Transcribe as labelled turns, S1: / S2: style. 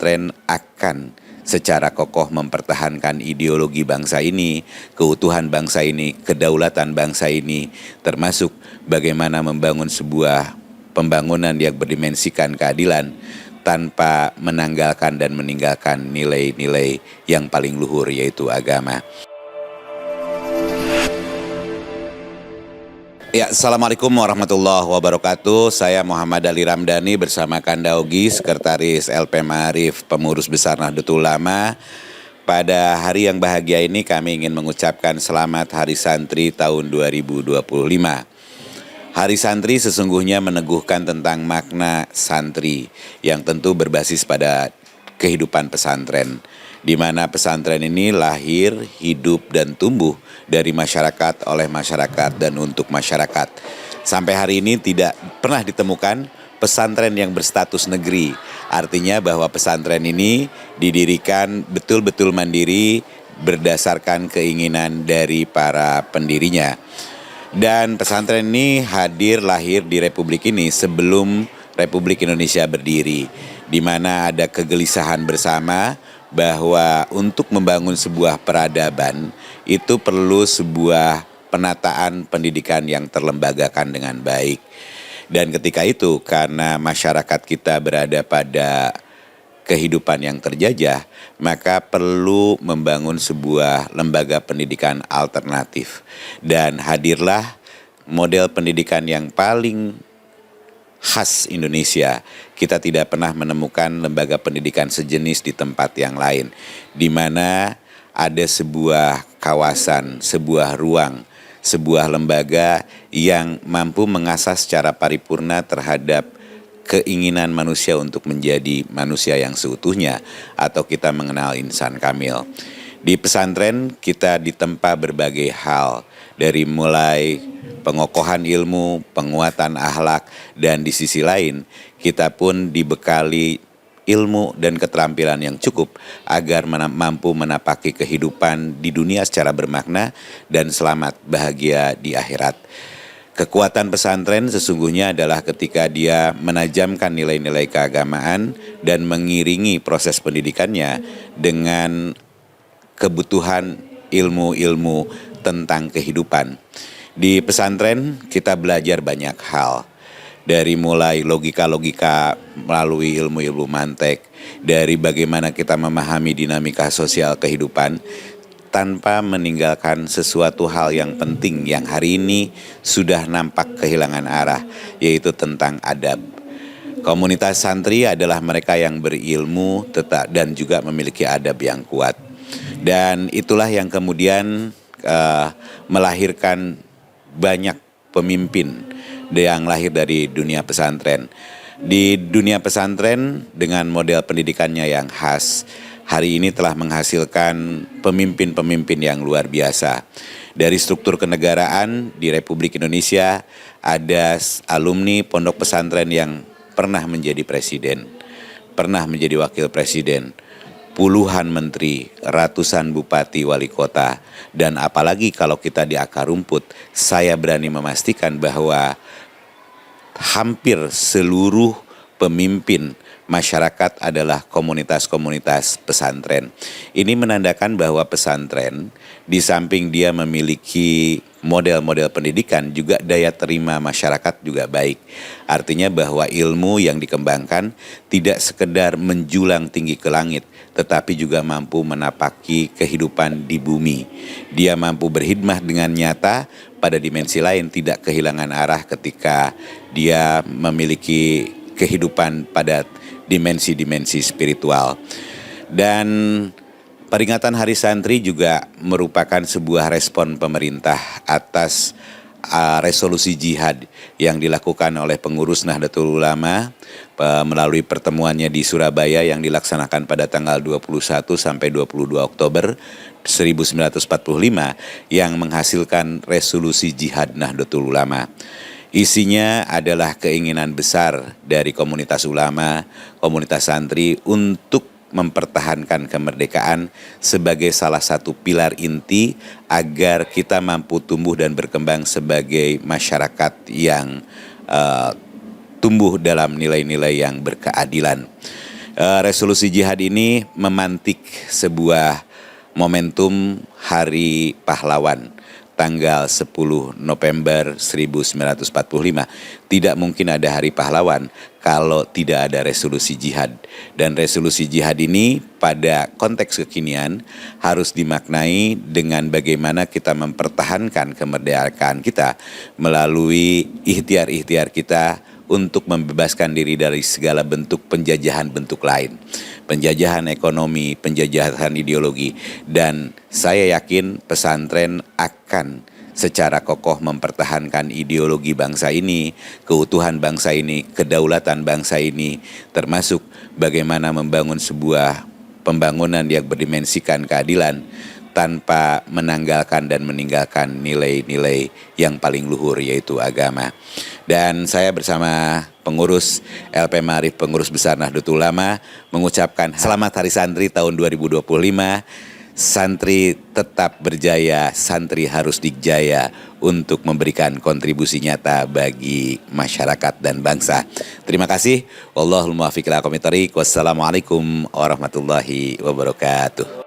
S1: pesantren akan secara kokoh mempertahankan ideologi bangsa ini, keutuhan bangsa ini, kedaulatan bangsa ini, termasuk bagaimana membangun sebuah pembangunan yang berdimensikan keadilan tanpa menanggalkan dan meninggalkan nilai-nilai yang paling luhur, yaitu agama. Ya, Assalamualaikum warahmatullahi wabarakatuh. Saya Muhammad Ali Ramdhani bersama Kandaogi, Sekretaris LP Ma'arif, Pengurus Besar Nahdlatul Ulama. Pada hari yang bahagia ini kami ingin mengucapkan selamat Hari Santri tahun 2025. Hari Santri sesungguhnya meneguhkan tentang makna santri yang tentu berbasis pada kehidupan pesantren, di mana pesantren ini lahir, hidup, dan tumbuh dari masyarakat, oleh masyarakat, dan untuk masyarakat. Sampai hari ini tidak pernah ditemukan pesantren yang berstatus negeri. Artinya bahwa pesantren ini didirikan betul-betul mandiri berdasarkan keinginan dari para pendirinya. Dan pesantren ini lahir di Republik ini sebelum Republik Indonesia berdiri, di mana ada kegelisahan bersama bahwa untuk membangun sebuah peradaban itu perlu sebuah penataan pendidikan yang terlembagakan dengan baik. Dan ketika itu karena masyarakat kita berada pada kehidupan yang terjajah, maka perlu membangun sebuah lembaga pendidikan alternatif. Dan hadirlah model pendidikan yang paling khas Indonesia. Kita tidak pernah menemukan lembaga pendidikan sejenis di tempat yang lain, di mana ada sebuah kawasan, sebuah ruang, sebuah lembaga yang mampu mengasah secara paripurna terhadap keinginan manusia untuk menjadi manusia yang seutuhnya, atau kita mengenal insan kamil. Di pesantren kita ditempa berbagai hal, dari mulai pengokohan ilmu, penguatan akhlak, dan di sisi lain kita pun dibekali ilmu dan keterampilan yang cukup agar mampu menapaki kehidupan di dunia secara bermakna dan selamat bahagia di akhirat. Kekuatan pesantren sesungguhnya adalah ketika dia menajamkan nilai-nilai keagamaan dan mengiringi proses pendidikannya dengan kebutuhan ilmu-ilmu tentang kehidupan. Di pesantren kita belajar banyak hal, dari mulai logika-logika melalui ilmu-ilmu mantek, dari bagaimana kita memahami dinamika sosial kehidupan, tanpa meninggalkan sesuatu hal yang penting yang hari ini sudah nampak kehilangan arah, yaitu tentang adab. Komunitas santri adalah mereka yang berilmu dan juga memiliki adab yang kuat. Dan itulah yang kemudian melahirkan banyak pemimpin yang lahir dari dunia pesantren. Di dunia pesantren dengan model pendidikannya yang khas, hari ini telah menghasilkan pemimpin-pemimpin yang luar biasa. Dari struktur kenegaraan di Republik Indonesia, ada alumni pondok pesantren yang pernah menjadi presiden, pernah menjadi wakil presiden, puluhan menteri, ratusan bupati, wali kota, dan apalagi kalau kita di akar rumput, saya berani memastikan bahwa hampir seluruh pemimpin masyarakat adalah komunitas-komunitas pesantren. Ini menandakan bahwa pesantren di samping dia memiliki model-model pendidikan, juga daya terima masyarakat juga baik. Artinya bahwa ilmu yang dikembangkan tidak sekedar menjulang tinggi ke langit, tetapi juga mampu menapaki kehidupan di bumi. Dia mampu berkhidmat dengan nyata pada dimensi lain, tidak kehilangan arah ketika dia memiliki kehidupan pada dimensi-dimensi spiritual. Dan peringatan Hari Santri juga merupakan sebuah respon pemerintah atas resolusi jihad yang dilakukan oleh pengurus Nahdlatul Ulama melalui pertemuannya di Surabaya yang dilaksanakan pada tanggal 21 sampai 22 Oktober 1945 yang menghasilkan resolusi jihad Nahdlatul Ulama. Isinya adalah keinginan besar dari komunitas ulama, komunitas santri untuk mempertahankan kemerdekaan sebagai salah satu pilar inti agar kita mampu tumbuh dan berkembang sebagai masyarakat yang tumbuh dalam nilai-nilai yang berkeadilan. Resolusi jihad ini memantik sebuah momentum Hari Pahlawan tanggal 10 November 1945. Tidak mungkin ada Hari Pahlawan kalau tidak ada resolusi jihad. Dan resolusi jihad ini pada konteks kekinian harus dimaknai dengan bagaimana kita mempertahankan kemerdekaan kita melalui ikhtiar-ikhtiar kita untuk membebaskan diri dari segala bentuk penjajahan bentuk lain. Penjajahan ekonomi, penjajahan ideologi. Dan saya yakin pesantren akan secara kokoh mempertahankan ideologi bangsa ini, keutuhan bangsa ini, kedaulatan bangsa ini, termasuk bagaimana membangun sebuah pembangunan yang berdimensikan keadilan tanpa menanggalkan dan meninggalkan nilai-nilai yang paling luhur yaitu agama. Dan saya bersama pengurus LP Ma'arif, pengurus besar Nahdlatul Ulama mengucapkan selamat Hari Santri tahun 2025. Santri tetap berjaya, santri harus dijaya untuk memberikan kontribusi nyata bagi masyarakat dan bangsa. Terima kasih. Wallahul muwaffiq ila aqwamit thoriq. Wassalamualaikum warahmatullahi wabarakatuh.